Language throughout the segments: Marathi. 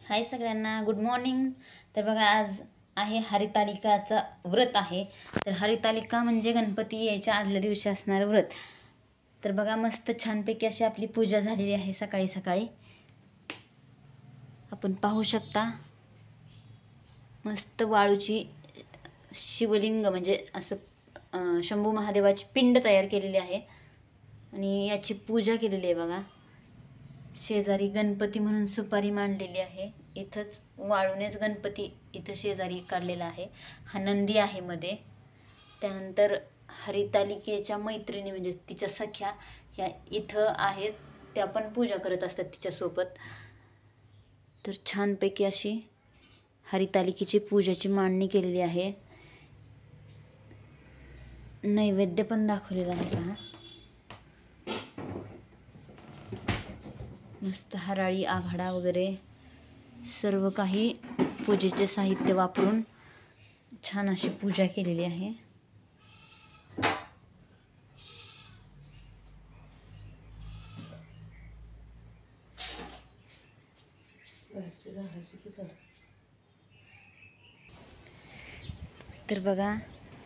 हाय सगळ्यांना, गुड मॉर्निंग. तर बघा, आज आहे हरितालिकाचं व्रत आहे. तर हरितालिका म्हणजे गणपती यायच्या आदल्या दिवशी असणारं व्रत. तर बघा, मस्त छानपैकी अशी आपली पूजा झालेली आहे सकाळी सकाळी. आपण पाहू शकता, मस्त वाळूची शिवलिंग म्हणजे असं शंभू महादेवाची पिंड तयार केलेली आहे आणि याची पूजा केलेली आहे. बघा, शेजारी गणपती म्हणून सुपारी मांडलेली आहे. इथंच वाळूनेच गणपती इथं शेजारी काढलेला आहे. हा नंदी आहे मध्ये. त्यानंतर हरितालिकेच्या मैत्रिणी म्हणजे तिच्या सख्या ह्या इथं आहेत, त्या पण पूजा करत असतात तिच्यासोबत. तर छानपैकी अशी हरितालिकेची पूजाची मांडणी केलेली आहे. नैवेद्य पण दाखवलेला आहे. पहा, मस्त हराळी आघाडा वगैरे सर्व काही पूजेचे साहित्य वापरून छान अशी पूजा केलेली आहे. तर बघा,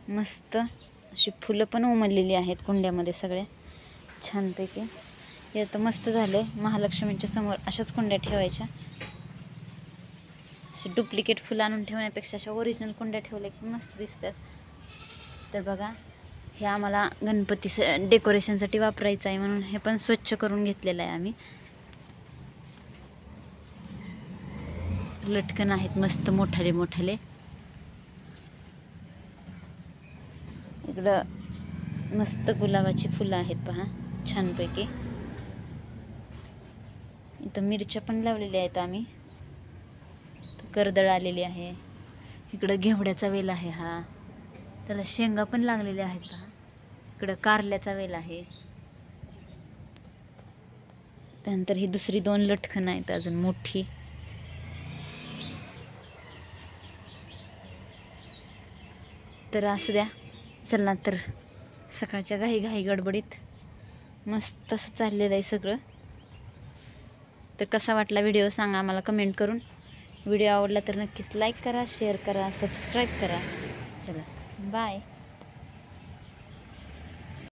मस्त अशी फुलं पण उमललेली आहेत कुंड्यामध्ये सगळ्या छानपैकी. हे तर मस्त झालं. महालक्ष्मीच्या समोर अशाच कुंड्या ठेवायच्या. अशी डुप्लिकेट फुलं आणून ठेवण्यापेक्षा अशा ओरिजिनल कुंड्या ठेवल्या की मस्त दिसतात. तर बघा, हे आम्हाला गणपती डेकोरेशनसाठी वापरायचं आहे म्हणून हे पण स्वच्छ करून घेतलेलं आहे आम्ही. लटकन आहेत मस्त मोठाले मोठाले. इकडं मस्त गुलाबाची फुलं आहेत पहा छानपैकी. इथं मिरच्या पण लावलेल्या आहेत आम्ही. कर्दळ आलेली आहे. इकडं घेवड्याचा वेल आहे. हा त्याला शेंगा पण लागलेल्या आहेत पहा. इकडं कारल्याचा वेल आहे. त्यानंतर ही दुसरी दोन लटकन आहेत अजून मोठी. तर असू द्या, चला. तर सकाळच्या घाई गडबडीत मस्त असं चाललेलं आहे सगळं. तर कसा वाटला व्हिडिओ सांगा आम्हाला कमेंट करून. व्हिडिओ आवडला तर नक्कीच लाईक करा, शेअर करा, सबस्क्राईब करा. चला, बाय.